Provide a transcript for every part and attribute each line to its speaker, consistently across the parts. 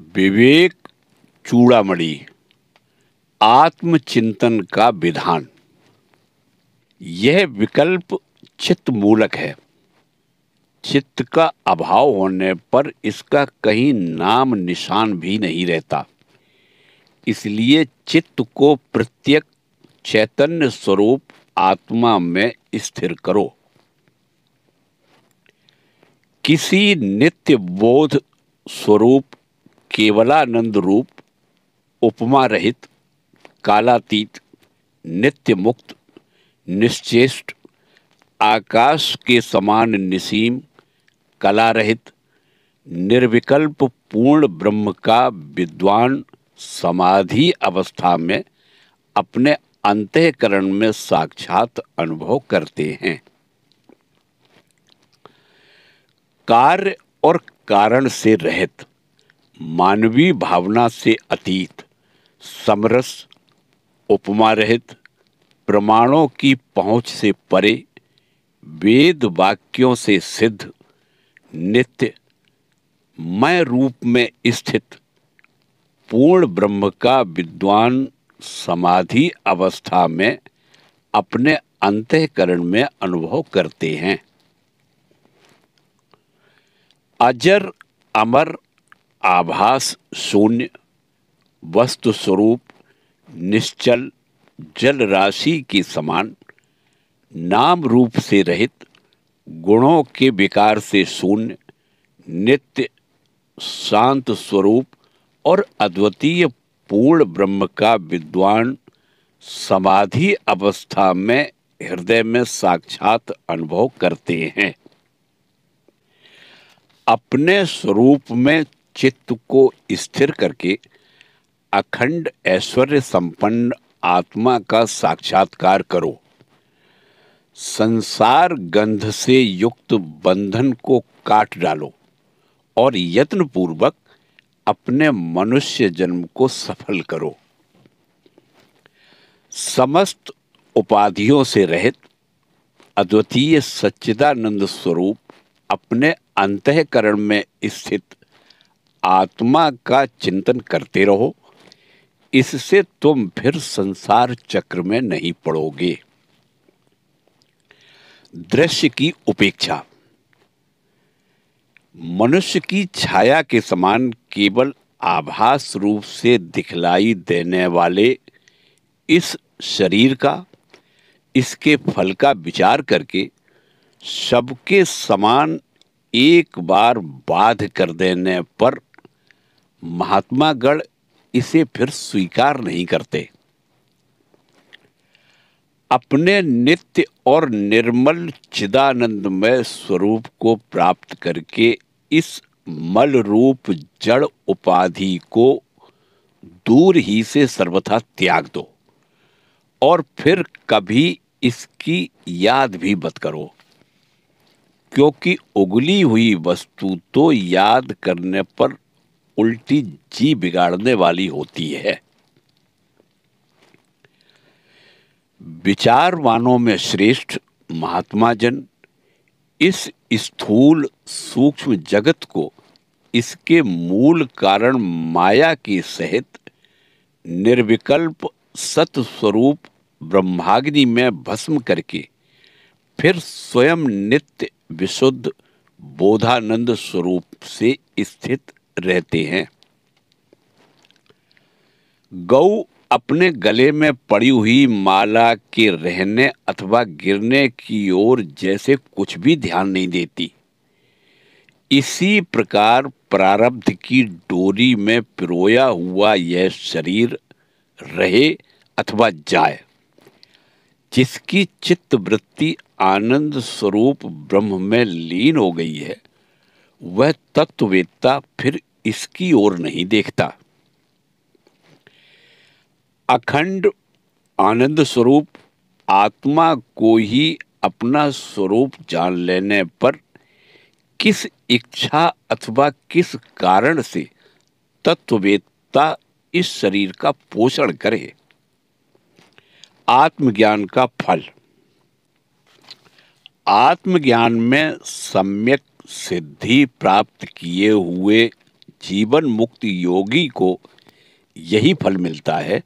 Speaker 1: विवेक चूड़ामणि। आत्मचिंतन का विधान। यह विकल्प चित्त मूलक है। चित्त का अभाव होने पर इसका कहीं नाम निशान भी नहीं रहता। इसलिए चित्त को प्रत्येक चैतन्य स्वरूप आत्मा में स्थिर करो। किसी नित्य बोध स्वरूप केवलानंद रूप उपमा रहित कालातीत नित्य मुक्त निश्चेष्ट आकाश के समान निसीम कला रहित निर्विकल्प पूर्ण ब्रह्म का विद्वान समाधि अवस्था में अपने अंतःकरण में साक्षात अनुभव करते हैं। कार्य और कारण से रहित मानवीय भावना से अतीत समरस उपमा रहित प्रमाणों की पहुंच से परे वेद वाक्यों से सिद्ध नित्य मय रूप में स्थित पूर्ण ब्रह्म का विद्वान समाधि अवस्था में अपने अंतःकरण में अनुभव करते हैं। अजर अमर आभास शून्य वस्तु स्वरूप निश्चल जल राशि के समान नाम रूप से रहित गुणों के विकार से शून्य नित्य शांत स्वरूप और अद्वितीय पूर्ण ब्रह्म का विद्वान समाधि अवस्था में हृदय में साक्षात अनुभव करते हैं। अपने स्वरूप में चित्त को स्थिर करके अखंड ऐश्वर्य संपन्न आत्मा का साक्षात्कार करो। संसार गंध से युक्त बंधन को काट डालो और यत्न पूर्वक अपने मनुष्य जन्म को सफल करो। समस्त उपाधियों से रहित अद्वितीय सच्चिदानंद स्वरूप अपने अंतःकरण में स्थित आत्मा का चिंतन करते रहो। इससे तुम फिर संसार चक्र में नहीं पड़ोगे। दृश्य की उपेक्षा। मनुष्य की छाया के समान केवल आभास रूप से दिखलाई देने वाले इस शरीर का इसके फल का विचार करके सबके समान एक बार बाध कर देने पर महात्मागण इसे फिर स्वीकार नहीं करते। अपने नित्य और निर्मल चिदानंदमय स्वरूप को प्राप्त करके इस मल रूप जड़ उपाधि को दूर ही से सर्वथा त्याग दो और फिर कभी इसकी याद भी मत करो, क्योंकि उगली हुई वस्तु तो याद करने पर उल्टी जी बिगाड़ने वाली होती है। विचारवानों में श्रेष्ठ महात्मा जन इस स्थूल सूक्ष्म जगत को इसके मूल कारण माया के सहित निर्विकल्प सत स्वरूप ब्रह्माग्नि में भस्म करके फिर स्वयं नित्य विशुद्ध बोधानंद स्वरूप से स्थित रहते हैं। गौ अपने गले में पड़ी हुई माला के रहने अथवा गिरने की ओर जैसे कुछ भी ध्यान नहीं देती, इसी प्रकार प्रारब्ध की डोरी में पिरोया हुआ यह शरीर रहे अथवा जाए, जिसकी चित्त वृत्ति आनंद स्वरूप ब्रह्म में लीन हो गई है, वह तत्ववेत्ता फिर इसकी ओर नहीं देखता। अखंड आनंद स्वरूप आत्मा को ही अपना स्वरूप जान लेने पर किस इच्छा अथवा किस कारण से तत्ववेत्ता इस शरीर का पोषण करे। आत्मज्ञान का फल। आत्मज्ञान में सम्यक सिद्धि प्राप्त किए हुए जीवन मुक्त योगी को यही फल मिलता है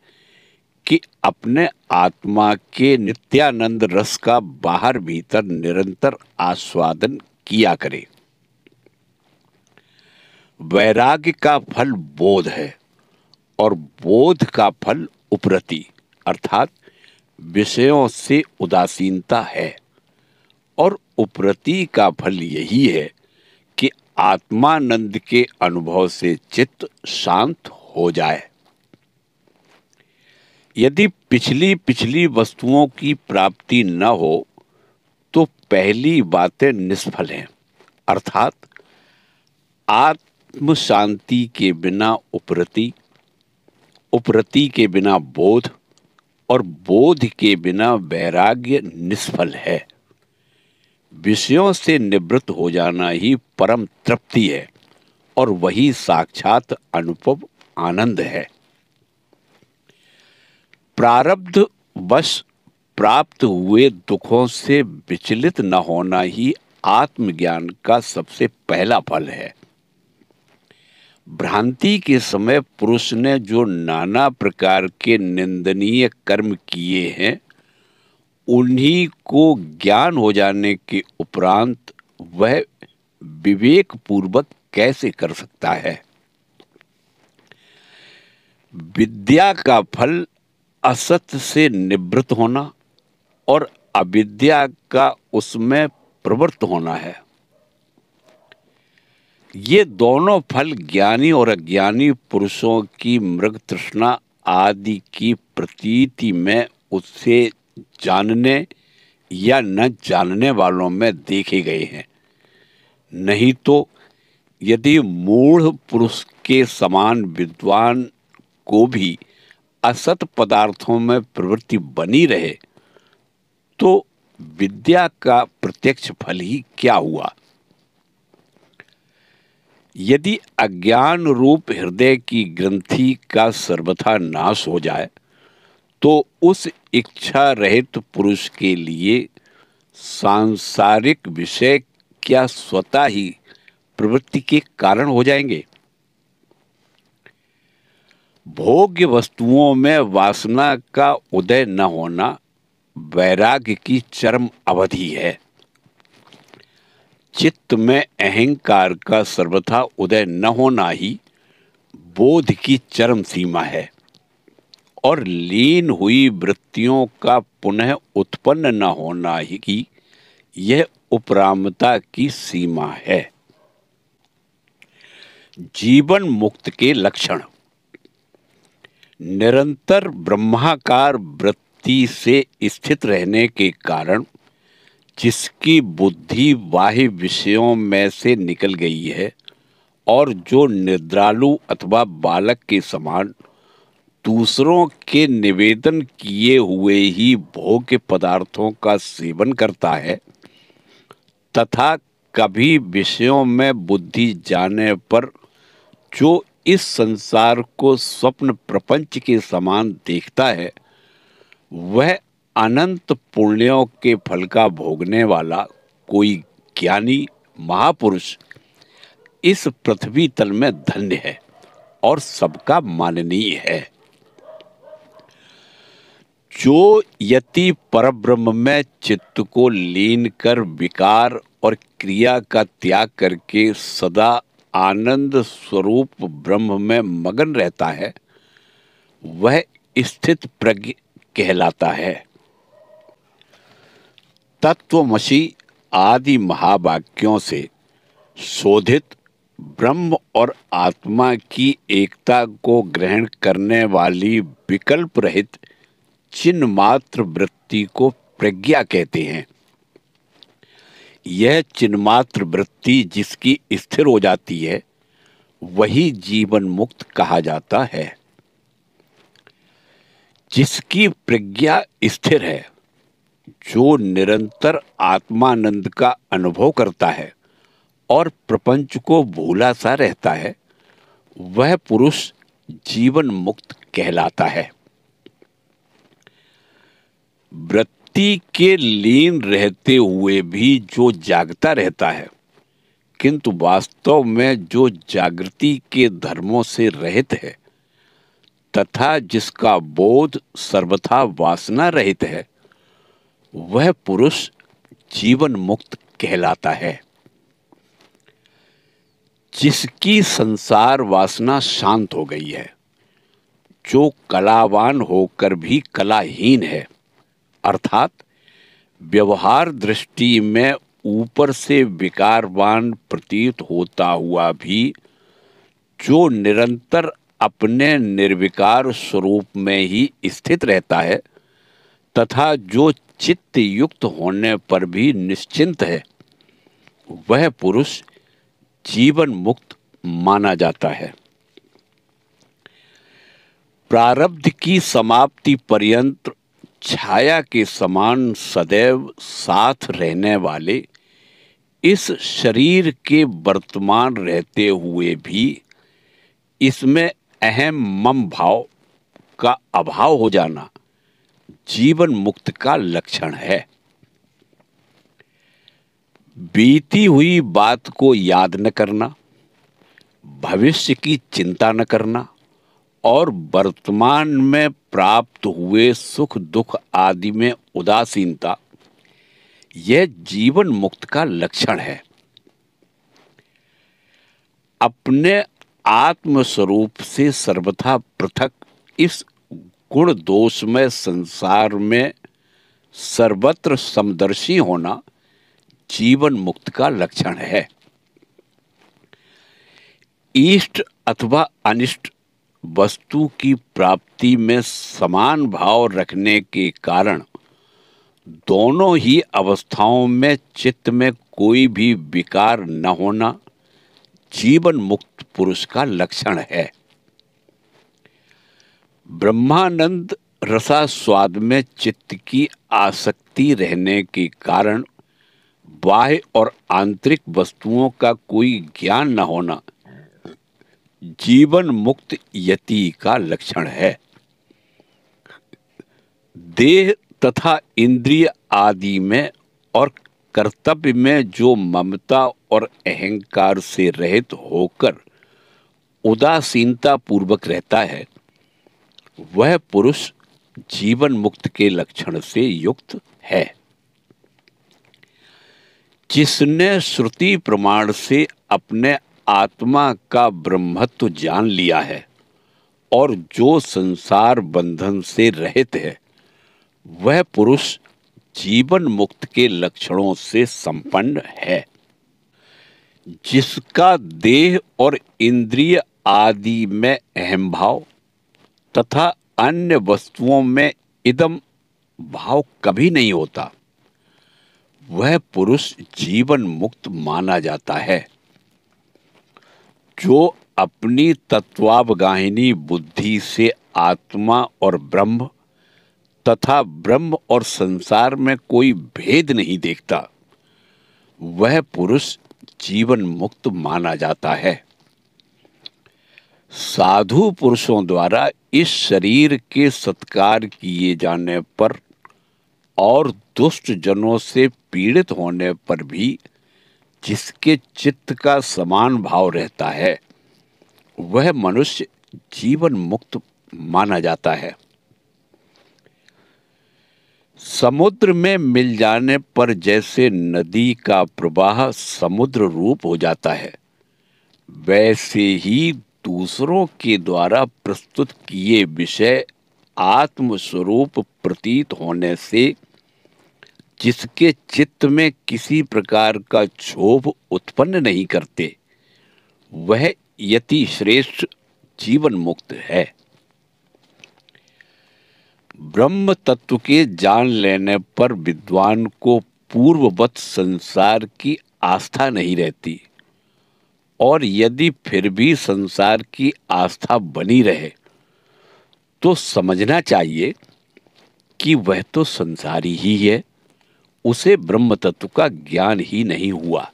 Speaker 1: कि अपने आत्मा के नित्यानंद रस का बाहर भीतर निरंतर आस्वादन किया करे। वैराग्य का फल बोध है और बोध का फल उपरति अर्थात विषयों से उदासीनता है, और उपरति का फल यही है कि आत्मानंद के अनुभव से चित्त शांत हो जाए। यदि पिछली वस्तुओं की प्राप्ति न हो तो पहली बातें निष्फल हैं, अर्थात आत्म शांति के बिना उपरति, उपरति के बिना बोध और बोध के बिना वैराग्य निष्फल है। विषयों से निवृत्त हो जाना ही परम तृप्ति है और वही साक्षात अनुपम आनंद है। प्रारब्ध वश प्राप्त हुए दुखों से विचलित न होना ही आत्मज्ञान का सबसे पहला फल है। भ्रांति के समय पुरुष ने जो नाना प्रकार के निंदनीय कर्म किए हैं, उन्हीं को ज्ञान हो जाने के उपरांत वह विवेक पूर्वक कैसे कर सकता है। विद्या का फल असत से निवृत्त होना और अविद्या का उसमें प्रवृत्त होना है। ये दोनों फल ज्ञानी और अज्ञानी पुरुषों की मृग तृष्णा आदि की प्रतीति में उससे जानने या न जानने वालों में देखे गए हैं। नहीं तो यदि मूढ़ पुरुष के समान विद्वान को भी असत पदार्थों में प्रवृत्ति बनी रहे तो विद्या का प्रत्यक्ष फल ही क्या हुआ। यदि अज्ञान रूप हृदय की ग्रंथि का सर्वथा नाश हो जाए तो उस इच्छा रहित पुरुष के लिए सांसारिक विषय क्या स्वतः ही प्रवृत्ति के कारण हो जाएंगे। भोग्य वस्तुओं में वासना का उदय न होना वैराग्य की चरम अवधि है। चित्त में अहंकार का सर्वथा उदय न होना ही बोध की चरम सीमा है और लीन हुई वृत्तियों का पुनः उत्पन्न न होना ही की यह उपरामता की सीमा है। जीवन मुक्त के लक्षण। निरंतर ब्रह्माकार वृत्ति से स्थित रहने के कारण जिसकी बुद्धि बाह्य विषयों में से निकल गई है और जो निद्रालु अथवा बालक के समान दूसरों के निवेदन किए हुए ही भोग्य पदार्थों का सेवन करता है तथा कभी विषयों में बुद्धि जाने पर जो इस संसार को स्वप्न प्रपंच के समान देखता है, वह अनंत पुण्यों के फल का भोगने वाला कोई ज्ञानी महापुरुष इस पृथ्वी तल में धन्य है और सबका माननीय है। जो यति परब्रह्म में चित्त को लीन कर विकार और क्रिया का त्याग करके सदा आनंद स्वरूप ब्रह्म में मगन रहता है, वह स्थित प्रज्ञ कहलाता है। तत्वमसि आदि महावाक्यों से शोधित ब्रह्म और आत्मा की एकता को ग्रहण करने वाली विकल्प रहित चिन्ह मात्र वृत्ति को प्रज्ञा कहते हैं। यह चिन्मात्र वृत्ति जिसकी स्थिर हो जाती है वही जीवन मुक्त कहा जाता है। जिसकी प्रज्ञा स्थिर है, जो निरंतर आत्मानंद का अनुभव करता है और प्रपंच को भूला सा रहता है, वह पुरुष जीवन मुक्त कहलाता है। वृत्ति के लीन रहते हुए भी जो जागता रहता है, किंतु वास्तव में जो जागृति के धर्मों से रहित है तथा जिसका बोध सर्वथा वासना रहित है, वह पुरुष जीवन मुक्त कहलाता है। जिसकी संसार वासना शांत हो गई है, जो कलावान होकर भी कलाहीन है, अर्थात व्यवहार दृष्टि में ऊपर से विकारवान प्रतीत होता हुआ भी जो निरंतर अपने निर्विकार स्वरूप में ही स्थित रहता है तथा जो चित्त युक्त होने पर भी निश्चिंत है, वह पुरुष जीवन मुक्त माना जाता है। प्रारब्ध की समाप्ति पर्यंत छाया के समान सदैव साथ रहने वाले इस शरीर के वर्तमान रहते हुए भी इसमें अहम मम भाव का अभाव हो जाना जीवन मुक्त का लक्षण है। बीती हुई बात को याद न करना, भविष्य की चिंता न करना और वर्तमान में प्राप्त हुए सुख दुख आदि में उदासीनता, यह जीवन मुक्त का लक्षण है। अपने आत्म स्वरूप से सर्वथा पृथक इस गुण दोष में संसार में सर्वत्र समदर्शी होना जीवन मुक्त का लक्षण है। इष्ट अथवा अनिष्ट वस्तु की प्राप्ति में समान भाव रखने के कारण दोनों ही अवस्थाओं में चित्त में कोई भी विकार न होना जीवन मुक्त पुरुष का लक्षण है। ब्रह्मानंद रसास्वाद में चित्त की आसक्ति रहने के कारण बाह्य और आंतरिक वस्तुओं का कोई ज्ञान न होना जीवन मुक्त यति का लक्षण है। देह तथा इंद्रिय आदि में और कर्तव्य में जो ममता और अहंकार से रहित होकर उदासीनता पूर्वक रहता है, वह पुरुष जीवन मुक्त के लक्षण से युक्त है। जिसने श्रुति प्रमाण से अपने आत्मा का ब्रह्मत्व जान लिया है और जो संसार बंधन से रहित है, वह पुरुष जीवन मुक्त के लक्षणों से संपन्न है। जिसका देह और इंद्रिय आदि में अहम भाव तथा अन्य वस्तुओं में इदम भाव कभी नहीं होता, वह पुरुष जीवन मुक्त माना जाता है। जो अपनी तत्वावगाहिनी बुद्धि से आत्मा और ब्रह्म तथा ब्रह्म और संसार में कोई भेद नहीं देखता, वह पुरुष जीवन मुक्त माना जाता है। साधु पुरुषों द्वारा इस शरीर के सत्कार किए जाने पर और दुष्ट जनों से पीड़ित होने पर भी जिसके चित्त का समान भाव रहता है, वह मनुष्य जीवन मुक्त माना जाता है। समुद्र में मिल जाने पर जैसे नदी का प्रवाह समुद्र रूप हो जाता है, वैसे ही दूसरों के द्वारा प्रस्तुत किए विषय आत्म स्वरूप प्रतीत होने से जिसके चित्त में किसी प्रकार का क्षोभ उत्पन्न नहीं करते, वह यति श्रेष्ठ जीवन मुक्त है। ब्रह्म तत्व के जान लेने पर विद्वान को पूर्ववत संसार की आस्था नहीं रहती, और यदि फिर भी संसार की आस्था बनी रहे तो समझना चाहिए कि वह तो संसारी ही है, उसे ब्रह्म तत्व का ज्ञान ही नहीं हुआ।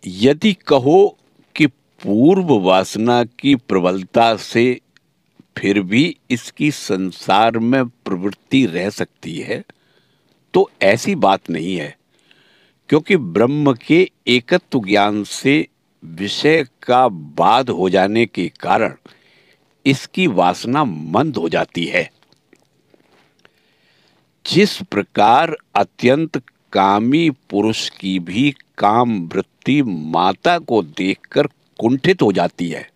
Speaker 1: यदि कहो कि पूर्व वासना की प्रबलता से फिर भी इसकी संसार में प्रवृत्ति रह सकती है, तो ऐसी बात नहीं है, क्योंकि ब्रह्म के एकत्व ज्ञान से विषय का बाध हो जाने के कारण इसकी वासना मंद हो जाती है। जिस प्रकार अत्यंत कामी पुरुष की भी काम वृत्ति माता को देखकर कुंठित हो जाती है,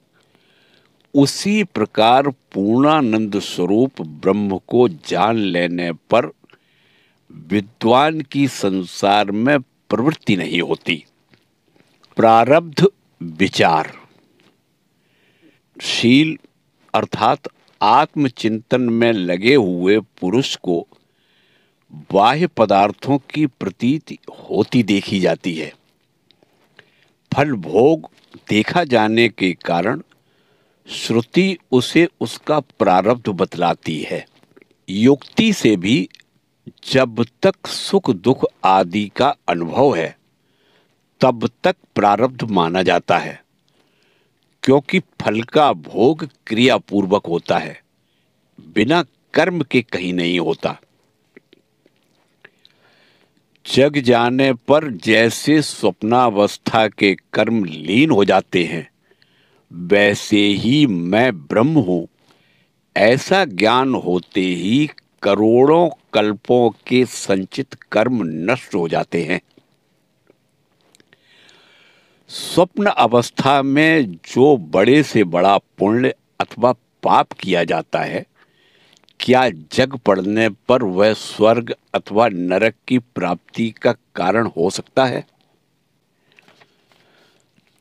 Speaker 1: उसी प्रकार पूर्णानंद स्वरूप ब्रह्म को जान लेने पर विद्वान की संसार में प्रवृत्ति नहीं होती। प्रारब्ध विचार। शील अर्थात आत्मचिंतन में लगे हुए पुरुष को बाह्य पदार्थों की प्रतीति होती देखी जाती है। फल भोग देखा जाने के कारण श्रुति उसे उसका प्रारब्ध बतलाती है। युक्ति से भी जब तक सुख दुख आदि का अनुभव है तब तक प्रारब्ध माना जाता है, क्योंकि फल का भोग क्रियापूर्वक होता है, बिना कर्म के कहीं नहीं होता। जग जाने पर जैसे स्वप्नावस्था के कर्म लीन हो जाते हैं, वैसे ही मैं ब्रह्म हूं ऐसा ज्ञान होते ही करोड़ों कल्पों के संचित कर्म नष्ट हो जाते हैं। स्वप्न अवस्था में जो बड़े से बड़ा पुण्य अथवा पाप किया जाता है, क्या जग पड़ने पर वह स्वर्ग अथवा नरक की प्राप्ति का कारण हो सकता है?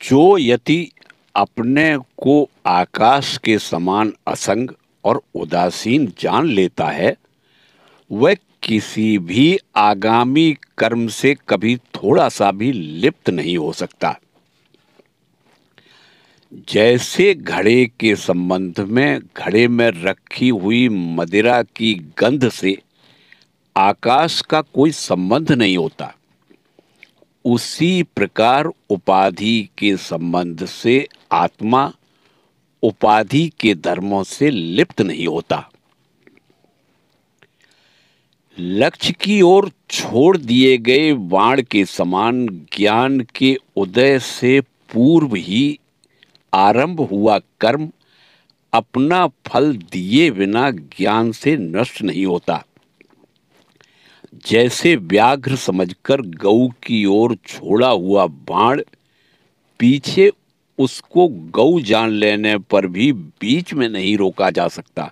Speaker 1: जो यति अपने को आकाश के समान असंग और उदासीन जान लेता है, वह किसी भी आगामी कर्म से कभी थोड़ा सा भी लिप्त नहीं हो सकता। जैसे घड़े के संबंध में घड़े में रखी हुई मदिरा की गंध से आकाश का कोई संबंध नहीं होता, उसी प्रकार उपाधि के संबंध से आत्मा उपाधि के धर्मों से लिप्त नहीं होता। लक्ष्य की ओर छोड़ दिए गए बाण के समान ज्ञान के उदय से पूर्व ही आरंभ हुआ कर्म अपना फल दिए बिना ज्ञान से नष्ट नहीं होता। जैसे व्याघ्र समझकर गऊ की ओर छोड़ा हुआ बाण पीछे उसको गऊ जान लेने पर भी बीच में नहीं रोका जा सकता,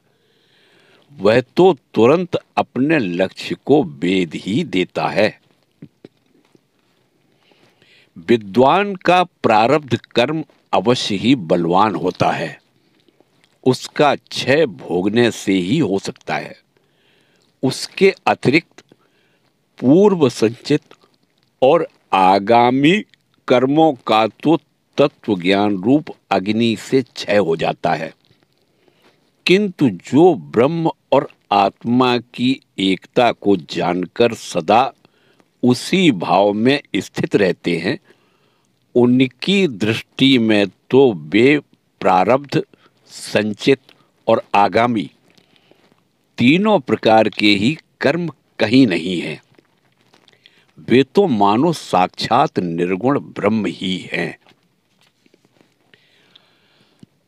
Speaker 1: वह तो तुरंत अपने लक्ष्य को भेद ही देता है। विद्वान का प्रारब्ध कर्म अवश्य ही बलवान होता है, उसका क्षय भोगने से ही हो सकता है। उसके अतिरिक्त पूर्व संचित और आगामी कर्मों का तो तत्व ज्ञान रूप अग्नि से क्षय हो जाता है, किंतु जो ब्रह्म और आत्मा की एकता को जानकर सदा उसी भाव में स्थित रहते हैं, उनकी दृष्टि में तो वे प्रारब्ध, संचित और आगामी तीनों प्रकार के ही कर्म कहीं नहीं हैं। वे तो मानो साक्षात निर्गुण ब्रह्म ही हैं।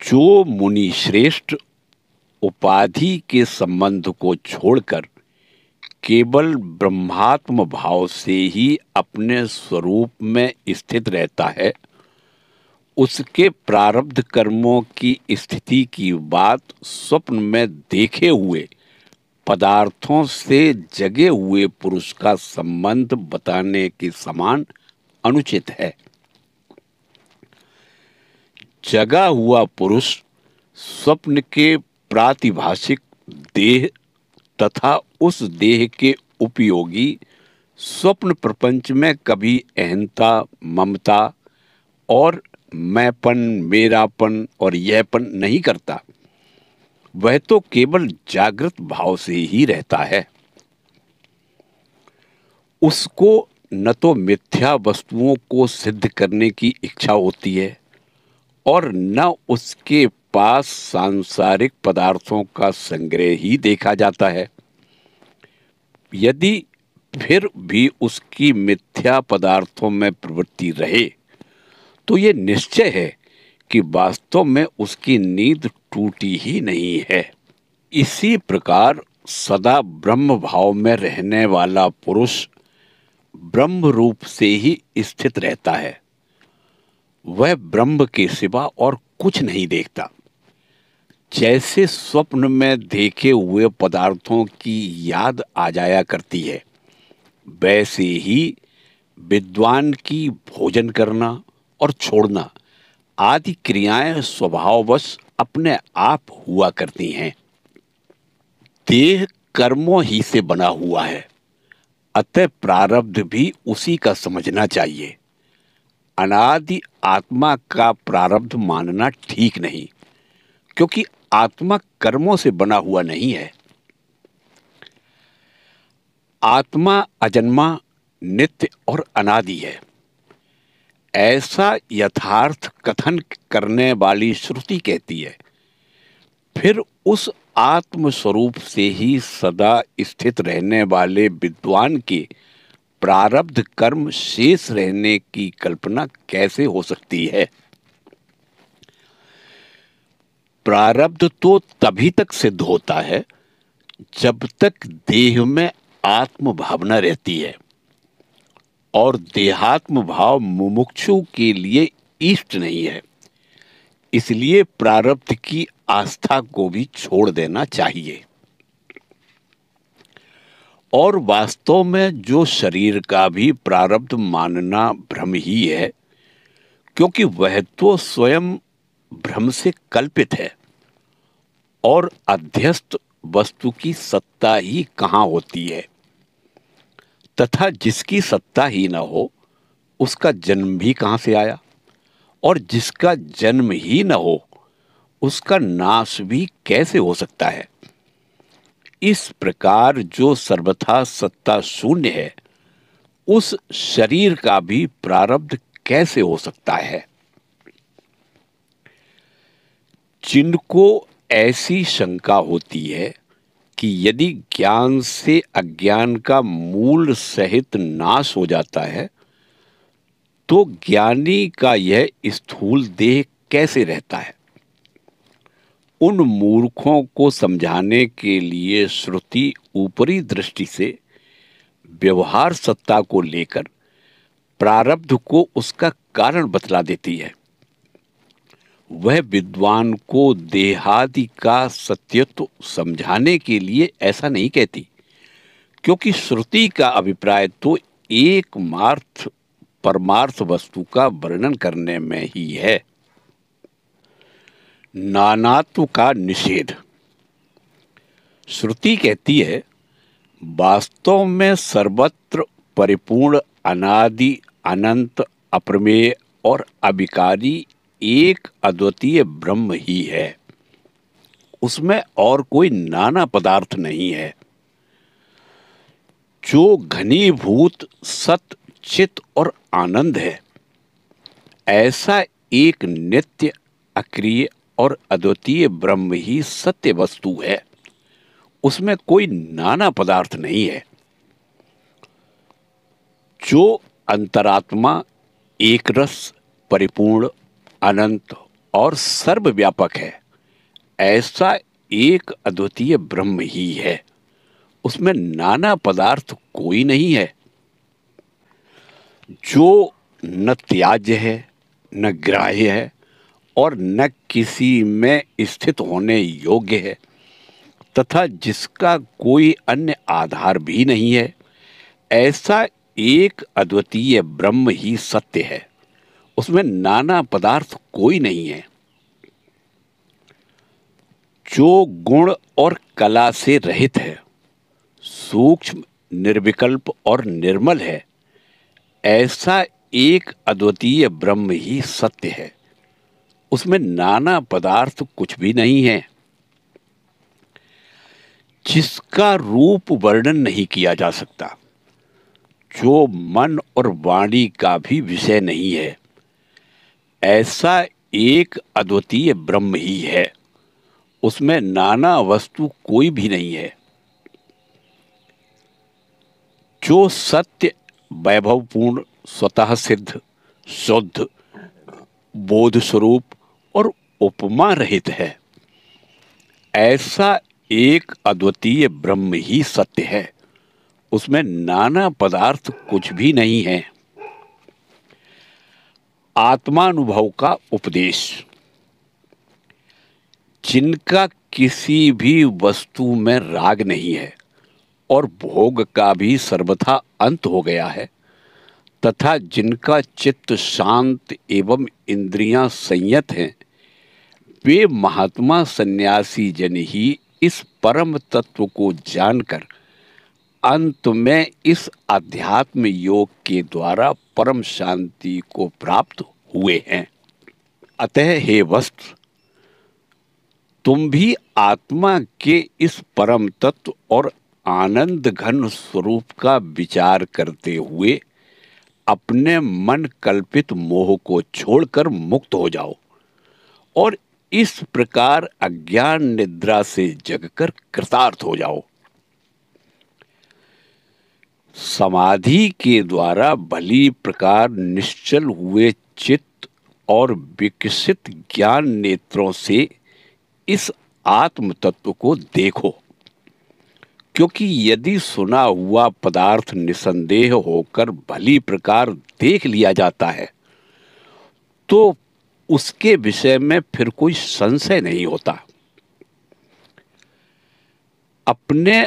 Speaker 1: जो मुनि श्रेष्ठ उपाधि के संबंध को छोड़कर केवल ब्रह्मात्म भाव से ही अपने स्वरूप में स्थित रहता है, उसके प्रारब्ध कर्मों की स्थिति की बात स्वप्न में देखे हुए पदार्थों से जगे हुए पुरुष का संबंध बताने के समान अनुचित है। जगा हुआ पुरुष स्वप्न के प्रातिभाषिक देह तथा उस देह के उपयोगी स्वप्न प्रपंच में कभी अहंता, ममता और मैंपन, मेरापन और यहपन नहीं करता। वह तो केवल जागृत भाव से ही रहता है। उसको न तो मिथ्या वस्तुओं को सिद्ध करने की इच्छा होती है और न उसके पास सांसारिक पदार्थों का संग्रह ही देखा जाता है। यदि फिर भी उसकी मिथ्या पदार्थों में प्रवृत्ति रहे, तो ये निश्चय है कि वास्तव में उसकी नींद टूटी ही नहीं है। इसी प्रकार सदा ब्रह्म भाव में रहने वाला पुरुष ब्रह्म रूप से ही स्थित रहता है। वह ब्रह्म के सिवा और कुछ नहीं देखता। जैसे स्वप्न में देखे हुए पदार्थों की याद आ जाया करती है, वैसे ही विद्वान की भोजन करना और छोड़ना आदि क्रियाएं स्वभाववश अपने आप हुआ करती हैं। देह कर्मों ही से बना हुआ है, अतः प्रारब्ध भी उसी का समझना चाहिए। अनादि आत्मा का प्रारब्ध मानना ठीक नहीं, क्योंकि आत्मा कर्मों से बना हुआ नहीं है। आत्मा अजन्मा, नित्य और अनादि है, ऐसा यथार्थ कथन करने वाली श्रुति कहती है। फिर उस आत्म स्वरूप से ही सदा स्थित रहने वाले विद्वान के प्रारब्ध कर्म शेष रहने की कल्पना कैसे हो सकती है? प्रारब्ध तो तभी तक सिद्ध होता है जब तक देह में आत्म भावना रहती है, और देहात्म भाव मुमुक्षु के लिए इष्ट नहीं है। इसलिए प्रारब्ध की आस्था को भी छोड़ देना चाहिए। और वास्तव में जो शरीर का भी प्रारब्ध मानना भ्रम ही है, क्योंकि वह तो स्वयं भ्रम से कल्पित है, और अध्यस्त वस्तु की सत्ता ही कहाँ होती है। तथा जिसकी सत्ता ही न हो, उसका जन्म भी कहाँ से आया, और जिसका जन्म ही न हो, उसका नाश भी कैसे हो सकता है। इस प्रकार जो सर्वथा सत्ता शून्य है, उस शरीर का भी प्रारब्ध कैसे हो सकता है। जिनको ऐसी शंका होती है कि यदि ज्ञान से अज्ञान का मूल सहित नाश हो जाता है, तो ज्ञानी का यह स्थूल देह कैसे रहता है, उन मूर्खों को समझाने के लिए श्रुति ऊपरी दृष्टि से व्यवहार सत्ता को लेकर प्रारब्ध को उसका कारण बतला देती है। वह विद्वान को देहादि का सत्यत्व समझाने के लिए ऐसा नहीं कहती, क्योंकि श्रुति का अभिप्राय तो एकमात्र परमार्थ वस्तु का वर्णन करने में ही है। नानात्व का निषेध। श्रुति कहती है, वास्तव में सर्वत्र परिपूर्ण अनादि अनंत अप्रमेय और अविकारी एक अद्वितीय ब्रह्म ही है। उसमें और कोई नाना पदार्थ नहीं है। जो घनीभूत सत चित और आनंद है, ऐसा एक नित्य अक्रिय और अद्वितीय ब्रह्म ही सत्य वस्तु है। उसमें कोई नाना पदार्थ नहीं है। जो अंतरात्मा एक रस, परिपूर्ण, अनंत और सर्वव्यापक है, ऐसा एक अद्वितीय ब्रह्म ही है। उसमें नाना पदार्थ कोई नहीं है। जो न त्याज्य है, न ग्राह्य है, और न किसी में स्थित होने योग्य है, तथा जिसका कोई अन्य आधार भी नहीं है, ऐसा एक अद्वितीय ब्रह्म ही सत्य है। उसमें नाना पदार्थ कोई नहीं है। जो गुण और कला से रहित है, सूक्ष्म, निर्विकल्प और निर्मल है, ऐसा एक अद्वितीय ब्रह्म ही सत्य है। उसमें नाना पदार्थ कुछ भी नहीं है। जिसका रूप वर्णन नहीं किया जा सकता, जो मन और वाणी का भी विषय नहीं है, ऐसा एक अद्वितीय ब्रह्म ही है। उसमें नाना वस्तु कोई भी नहीं है। जो सत्य, वैभवपूर्ण, स्वतः सिद्ध, शुद्ध, बोध स्वरूप और उपमा रहित है, ऐसा एक अद्वितीय ब्रह्म ही सत्य है। उसमें नाना पदार्थ कुछ भी नहीं है। आत्मानुभव का उपदेश। जिनका किसी भी वस्तु में राग नहीं है और भोग का भी सर्वथा अंत हो गया है, तथा जिनका चित्त शांत एवं इंद्रियां संयत हैं, वे महात्मा सन्यासी जन ही इस परम तत्व को जानकर अंत में इस अध्यात्म योग के द्वारा परम शांति को प्राप्त हुए हैं। अतः हे वत्स, तुम भी आत्मा के इस परम तत्व और आनंद घन स्वरूप का विचार करते हुए अपने मन कल्पित मोह को छोड़कर मुक्त हो जाओ और इस प्रकार अज्ञान निद्रा से जगकर कृतार्थ हो जाओ। समाधि के द्वारा भली प्रकार निश्चल हुए चित्त और विकसित ज्ञान नेत्रों से इस आत्म तत्व को देखो, क्योंकि यदि सुना हुआ पदार्थ निसंदेह होकर भली प्रकार देख लिया जाता है तो उसके विषय में फिर कोई संशय नहीं होता। अपने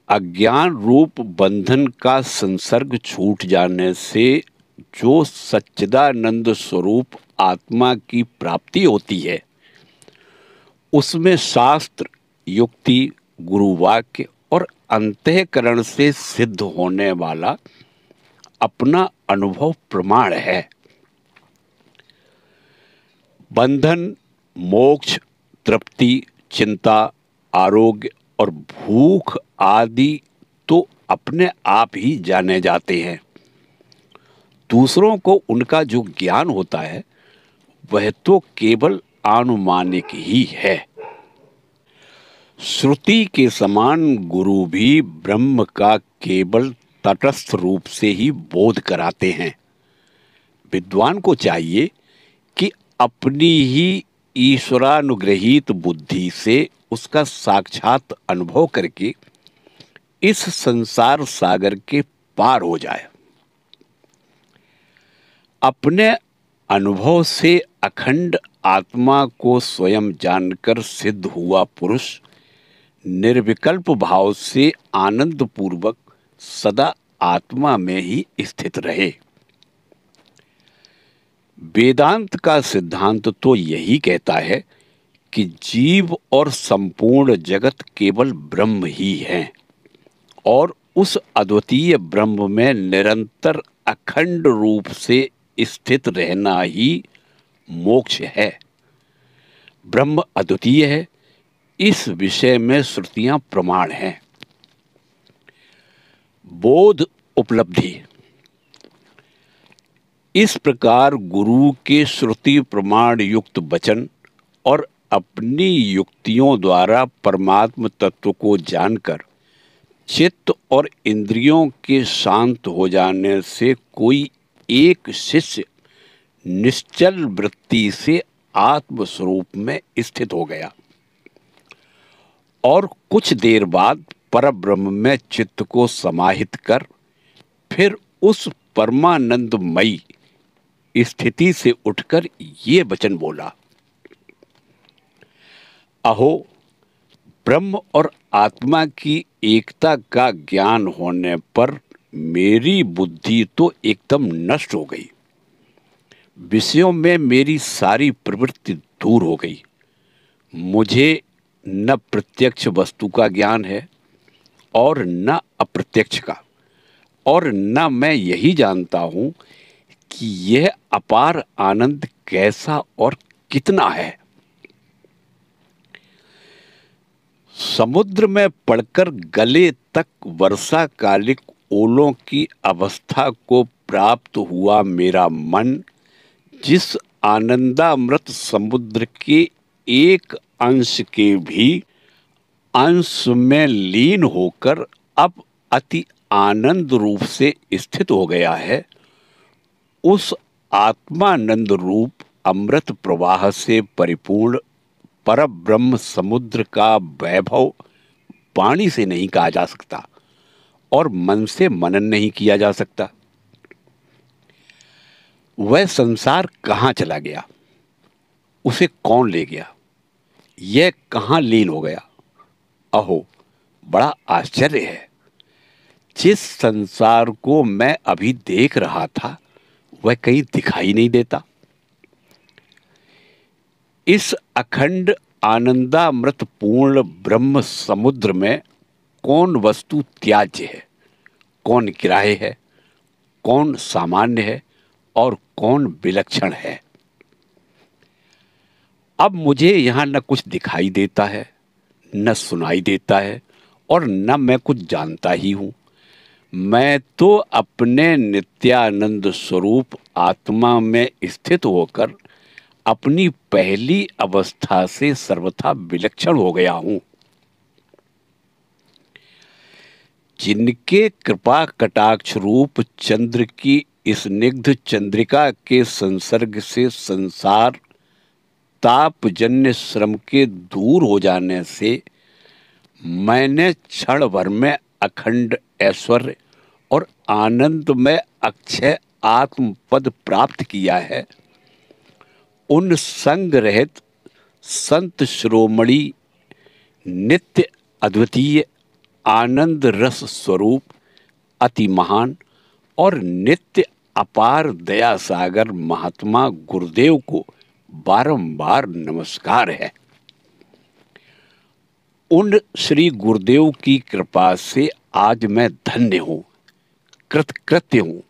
Speaker 1: अज्ञान रूप बंधन का संसर्ग छूट जाने से जो सच्चिदानंद स्वरूप आत्मा की प्राप्ति होती है, उसमें शास्त्र, युक्ति, गुरुवाक्य और अंतःकरण से सिद्ध होने वाला अपना अनुभव प्रमाण है। बंधन, मोक्ष, तृप्ति, चिंता, आरोग्य और भूख आदि तो अपने आप ही जाने जाते हैं। दूसरों को उनका जो ज्ञान होता है वह तो केवल आनुमानिक ही है। श्रुति के समान गुरु भी ब्रह्म का केवल तटस्थ रूप से ही बोध कराते हैं। विद्वान को चाहिए कि अपनी ही ईश्वरानुग्रहित बुद्धि से उसका साक्षात अनुभव करके इस संसार सागर के पार हो जाए। अपने अनुभव से अखंड आत्मा को स्वयं जानकर सिद्ध हुआ पुरुष निर्विकल्प भाव से आनंद पूर्वक सदा आत्मा में ही स्थित रहे। वेदांत का सिद्धांत तो यही कहता है कि जीव और संपूर्ण जगत केवल ब्रह्म ही हैं और उस अद्वितीय ब्रह्म में निरंतर अखंड रूप से स्थित रहना ही मोक्ष है। ब्रह्म अद्वितीय है, इस विषय में श्रुतियां प्रमाण हैं। बोध उपलब्धि। इस प्रकार गुरु के श्रुति प्रमाण युक्त वचन और अपनी युक्तियों द्वारा परमात्म तत्व को जानकर चित्त और इंद्रियों के शांत हो जाने से कोई एक शिष्य निश्चल वृत्ति से आत्म स्वरूप में स्थित हो गया और कुछ देर बाद परब्रह्म में चित्त को समाहित कर फिर उस परमानंदमयी स्थिति से उठकर ये वचन बोला, अहो, ब्रह्म और आत्मा की एकता का ज्ञान होने पर मेरी बुद्धि तो एकदम नष्ट हो गई। विषयों में मेरी सारी प्रवृत्ति दूर हो गई। मुझे न प्रत्यक्ष वस्तु का ज्ञान है और न अप्रत्यक्ष का, और न मैं यही जानता हूं कि यह अपार आनंद कैसा और कितना है। समुद्र में पड़कर गले तक वर्षाकालिक ओलों की अवस्था को प्राप्त हुआ मेरा मन जिस आनंदामृत समुद्र के एक अंश के भी अंश में लीन होकर अब अति आनंद रूप से स्थित हो गया है, उस आत्मानंद रूप अमृत प्रवाह से परिपूर्ण परब्रह्म समुद्र का वैभव वाणी से नहीं कहा जा सकता और मन से मनन नहीं किया जा सकता। वह संसार कहाँ चला गया, उसे कौन ले गया, यह कहाँ लीन हो गया? अहो, बड़ा आश्चर्य है। जिस संसार को मैं अभी देख रहा था वह कहीं दिखाई नहीं देता। इस अखंड आनंदामृत पूर्ण ब्रह्म समुद्र में कौन वस्तु त्याज्य है, कौन ग्राह्य है, कौन सामान्य है और कौन विलक्षण है? अब मुझे यहाँ न कुछ दिखाई देता है, न सुनाई देता है और न मैं कुछ जानता ही हूँ। मैं तो अपने नित्यानंद स्वरूप आत्मा में स्थित होकर अपनी पहली अवस्था से सर्वथा विलक्षण हो गया हूँ। जिनके कृपा कटाक्ष रूप चंद्र की स्निग्ध चंद्रिका के संसर्ग से संसार तापजन्य श्रम के दूर हो जाने से मैंने क्षण भर में अखंड ऐश्वर्य और आनंद में अक्षय आत्म पद प्राप्त किया है, उन संग रहित संत शिरोमणि नित्य अद्वितीय आनंद रस स्वरूप अति महान और नित्य अपार दया सागर महात्मा गुरुदेव को बारंबार नमस्कार है। उन श्री गुरुदेव की कृपा से आज मैं धन्य हूँ, कृतकृत्य हूँ,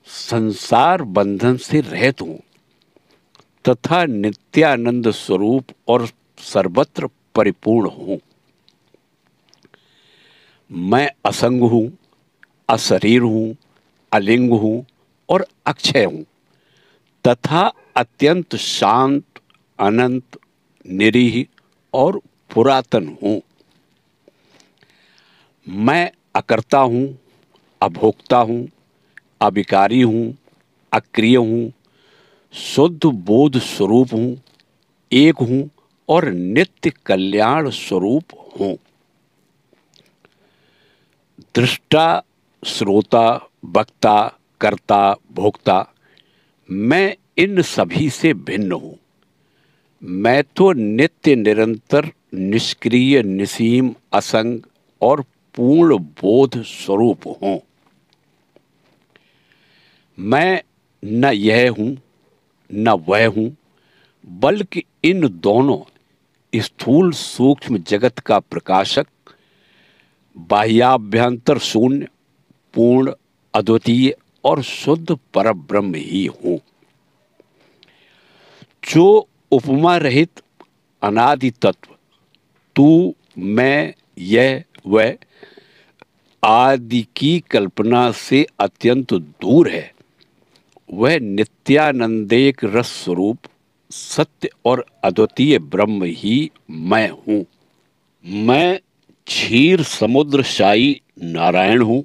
Speaker 1: संसार बंधन से रहित हूँ तथा नित्यानंद स्वरूप और सर्वत्र परिपूर्ण हूँ। मैं असंग हूँ, अशरीर हूँ, अलिंग हूँ और अक्षय हूँ तथा अत्यंत शांत, अनंत, निरीह और पुरातन हूँ। मैं अकर्ता हूँ, अभोक्ता हूँ, अविकारी हूँ, अक्रिय हूँ, शुद्ध बोध स्वरूप हूँ, एक हूँ और नित्य कल्याण स्वरूप हूँ। दृष्टा, श्रोता, वक्ता, कर्ता, भोक्ता, मैं इन सभी से भिन्न हूँ। मैं तो नित्य निरंतर निष्क्रिय, निसीम, असंग और पूर्ण बोध स्वरूप हूँ। मैं न यह हूँ न वह हूँ, बल्कि इन दोनों स्थूल सूक्ष्म जगत का प्रकाशक, बाह्याभ्यंतर शून्य, पूर्ण, अद्वितीय और शुद्ध परब्रह्म ही हूँ, जो उपमा रहित अनादि तत्व, तू, मैं, यह, वह आदि की कल्पना से अत्यंत दूर है। वह नित्यानंदेक रस स्वरूप सत्य और अद्वितीय ब्रह्म ही मैं हूँ। मैं क्षीर समुद्र शाही नारायण हूँ,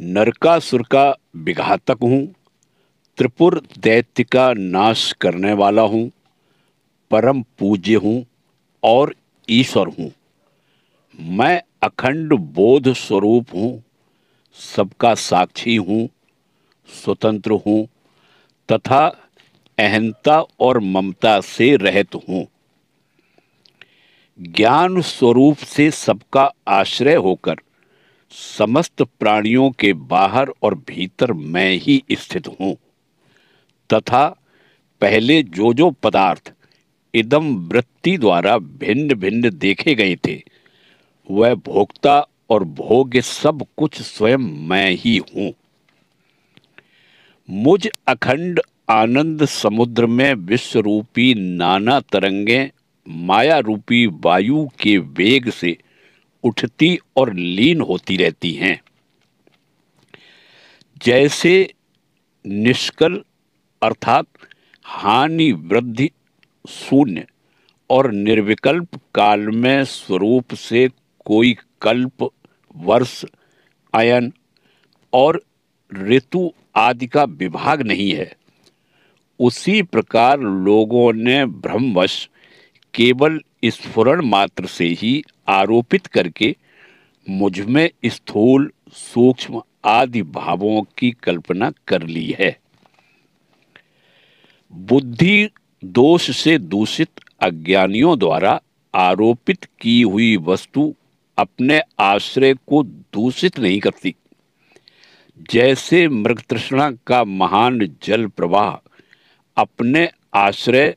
Speaker 1: नरकासुर का विघातक हूँ, त्रिपुर दैत्य का नाश करने वाला हूँ, परम पूज्य हूँ और ईश्वर हूँ। मैं अखंड बोध स्वरूप हूँ, सबका साक्षी हूँ, स्वतंत्र हूँ तथा अहंता और ममता से रहित हूँ। ज्ञान स्वरूप से सबका आश्रय होकर समस्त प्राणियों के बाहर और भीतर मैं ही स्थित हूँ तथा पहले जो जो पदार्थ इदम वृत्ति द्वारा भिन्न भिन्न देखे गए थे, वह भोक्ता और भोग्य सब कुछ स्वयं मैं ही हूँ। मुझ अखंड आनंद समुद्र में विश्व रूपी नाना तरंगें माया रूपी वायु के वेग से उठती और लीन होती रहती हैं। जैसे निष्कल अर्थात हानि वृद्धि शून्य और निर्विकल्प काल में स्वरूप से कोई कल्प, वर्ष, अयन और ऋतु आदि का विभाग नहीं है, उसी प्रकार लोगों ने भ्रमवश केवल स्फुरण मात्र से ही आरोपित करके मुझ में स्थूल सूक्ष्म आदि भावों की कल्पना कर ली है। बुद्धि दोष से दूषित अज्ञानियों द्वारा आरोपित की हुई वस्तु अपने आश्रय को दूषित नहीं करती। जैसे मृगतृष्णा का महान जल प्रवाह अपने आश्रय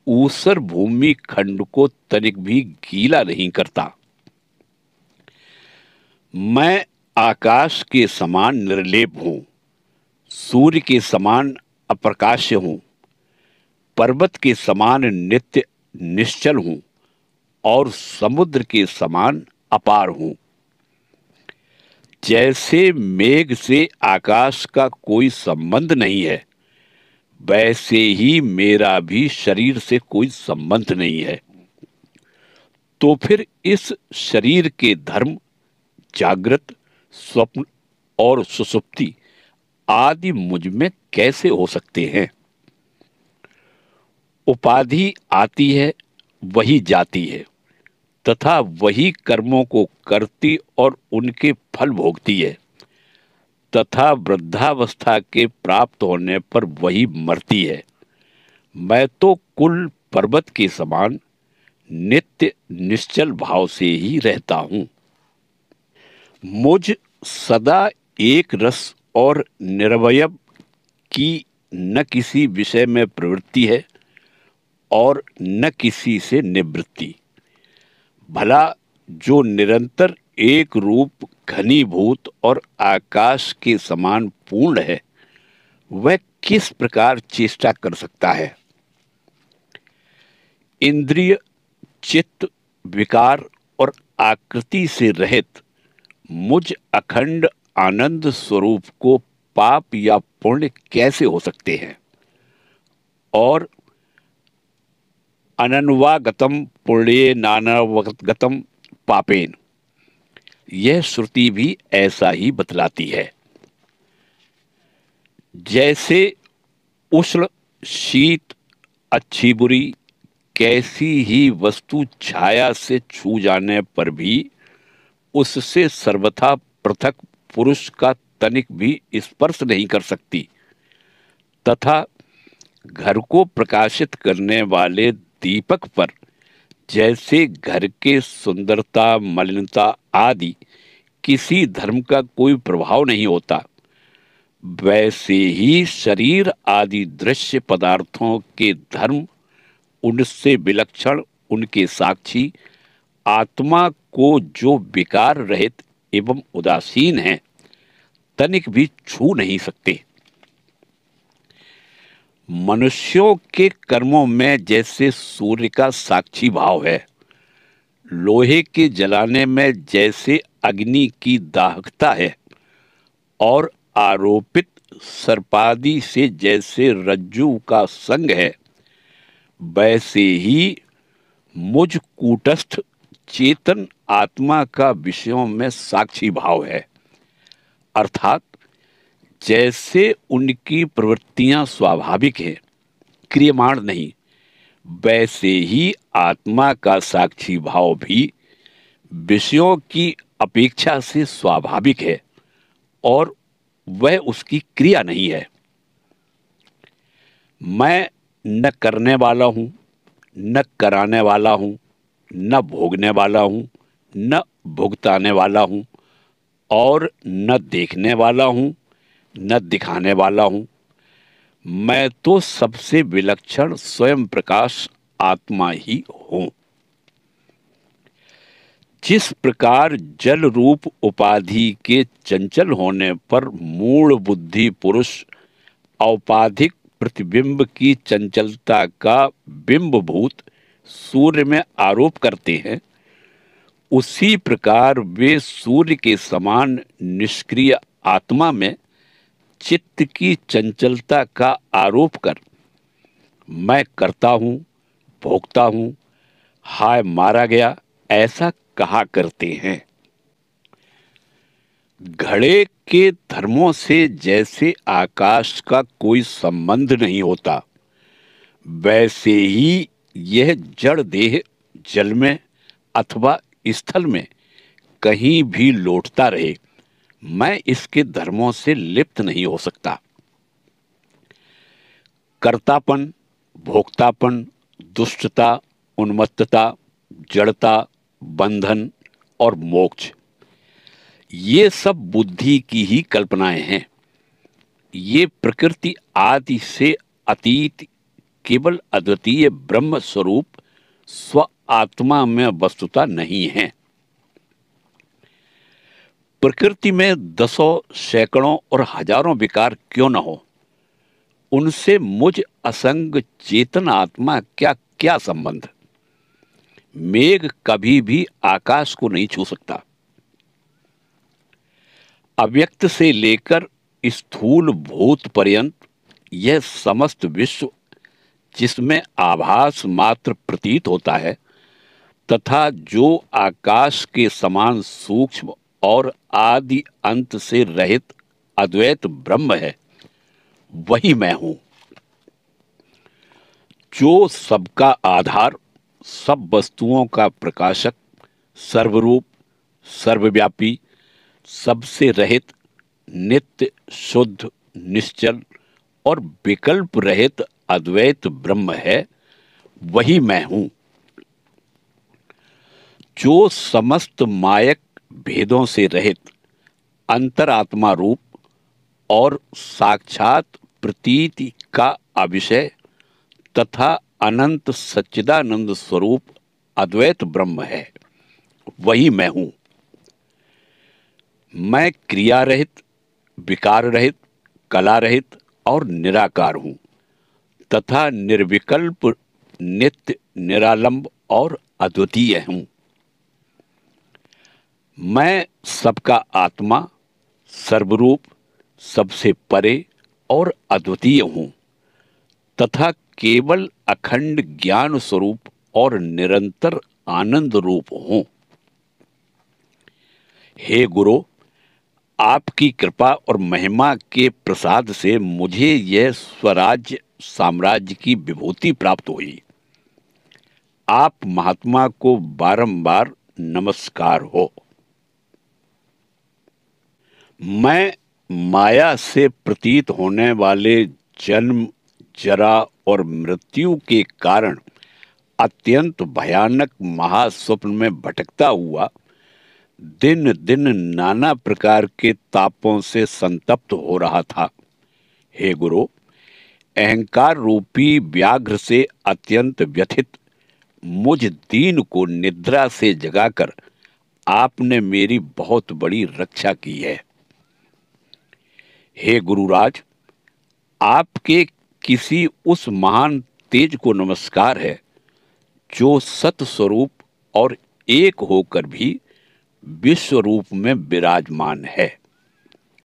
Speaker 1: ऊसर भूमि खंड को तनिक भी गीला नहीं करता। मैं आकाश के समान निर्लेप हूं, सूर्य के समान अप्रकाश्य हूं, पर्वत के समान नित्य निश्चल हूं और समुद्र के समान अपार हूं। जैसे मेघ से आकाश का कोई संबंध नहीं है, वैसे ही मेरा भी शरीर से कोई संबंध नहीं है। तो फिर इस शरीर के धर्म जागृत, स्वप्न और सुषुप्ति आदि मुझ में कैसे हो सकते हैं? उपाधि आती है, वही जाती है तथा वही कर्मों को करती और उनके फल भोगती है तथा वृद्धावस्था के प्राप्त होने पर वही मरती है। मैं तो कुल पर्वत के समान नित्य निश्चल भाव से ही रहता हूँ। मुझ सदा एक रस और निरवयव की न किसी विषय में प्रवृत्ति है और न किसी से निवृत्ति। भला जो निरंतर एक रूप घनीभूत और आकाश के समान पूर्ण है, वह किस प्रकार चेष्टा कर सकता है? इंद्रिय, चित्त, विकार और आकृति से रहित मुझ अखंड आनंद स्वरूप को पाप या पुण्य कैसे हो सकते हैं? और अनन्वागतम पुण्ये नानावगतम पापेन, यह श्रुति भी ऐसा ही बतलाती है। जैसे उष्ण शीत अच्छी बुरी कैसी ही वस्तु छाया से छू जाने पर भी उससे सर्वथा पृथक पुरुष का तनिक भी स्पर्श नहीं कर सकती, तथा घर को प्रकाशित करने वाले दीपक पर जैसे घर के सुंदरता, मलिनता आदि किसी धर्म का कोई प्रभाव नहीं होता, वैसे ही शरीर आदि दृश्य पदार्थों के धर्म उनसे विलक्षण, उनके साक्षी आत्मा को जो विकार रहित एवं उदासीन है, तनिक भी छू नहीं सकते। मनुष्यों के कर्मों में जैसे सूर्य का साक्षी भाव है, लोहे के जलाने में जैसे अग्नि की दाहकता है और आरोपित सर्पादि से जैसे रज्जु का संग है, वैसे ही मुझ कूटस्थ चेतन आत्मा का विषयों में साक्षी भाव है। अर्थात जैसे उनकी प्रवृत्तियां स्वाभाविक हैं, क्रियमाण नहीं, वैसे ही आत्मा का साक्षी भाव भी विषयों की अपेक्षा से स्वाभाविक है और वह उसकी क्रिया नहीं है। मैं न करने वाला हूँ, न कराने वाला हूँ, न भोगने वाला हूँ, न भुगताने वाला हूँ और न देखने वाला हूँ, न दिखाने वाला हूँ। मैं तो सबसे विलक्षण स्वयं प्रकाश आत्मा ही हूँ। जिस प्रकार जल रूप उपाधि के चंचल होने पर मूढ़ बुद्धि पुरुष औपाधिक प्रतिबिंब की चंचलता का बिंबभूत सूर्य में आरोप करते हैं, उसी प्रकार वे सूर्य के समान निष्क्रिय आत्मा में चित्त की चंचलता का आरोप कर मैं करता हूँ, भोगता हूँ, हाय मारा गया, ऐसा कहा करते हैं। घड़े के धर्मों से जैसे आकाश का कोई संबंध नहीं होता, वैसे ही यह जड़ देह जल में अथवा स्थल में कहीं भी लौटता रहे, मैं इसके धर्मों से लिप्त नहीं हो सकता। कर्तापन, भोक्तापन, दुष्टता, उन्मत्तता, जड़ता, बंधन और मोक्ष, ये सब बुद्धि की ही कल्पनाएं हैं। ये प्रकृति आदि से अतीत केवल अद्वितीय ब्रह्म स्वरूप स्व आत्मा में वस्तुता नहीं है। प्रकृति में दसों, सैकड़ों और हजारों विकार क्यों न हो, उनसे मुझ असंग चेतन आत्मा क्या क्या संबंध। मेघ कभी भी आकाश को नहीं छू सकता। अव्यक्त से लेकर स्थूल भूत पर्यंत यह समस्त विश्व जिसमें आभास मात्र प्रतीत होता है तथा जो आकाश के समान सूक्ष्म और आदि अंत से रहित अद्वैत ब्रह्म है, वही मैं हूं, जो सबका आधार, सब वस्तुओं का प्रकाशक, सर्वरूप, सर्वव्यापी, सबसे रहित, नित्य, शुद्ध, निश्चल और विकल्प रहित अद्वैत ब्रह्म है, वही मैं हूं, जो समस्त मायक भेदों से रहित अंतरात्मा रूप और साक्षात प्रतीति का अविषय तथा अनंत सच्चिदानंद स्वरूप अद्वैत ब्रह्म है, वही मैं हूं। मैं क्रिया रहित, विकार रहित, कला रहित और निराकार हूं तथा निर्विकल्प, नित्य, निरालंब और अद्वितीय हूं। मैं सबका आत्मा, सर्वरूप, सबसे परे और अद्वितीय हूं तथा केवल अखंड ज्ञान स्वरूप और निरंतर आनंद रूप हूं। हे गुरु, आपकी कृपा और महिमा के प्रसाद से मुझे यह स्वराज्य साम्राज्य की विभूति प्राप्त हुई। आप महात्मा को बारंबार नमस्कार हो। मैं माया से प्रतीत होने वाले जन्म, जरा और मृत्यु के कारण अत्यंत भयानक महास्वप्न में भटकता हुआ दिन दिन नाना प्रकार के तापों से संतप्त हो रहा था। हे गुरु, अहंकार रूपी व्याघ्र से अत्यंत व्यथित मुझ दीन को निद्रा से जगाकर आपने मेरी बहुत बड़ी रक्षा की है। हे गुरुराज, आपके किसी उस महान तेज को नमस्कार है जो सत स्वरूप और एक होकर भी विश्व रूप में विराजमान है।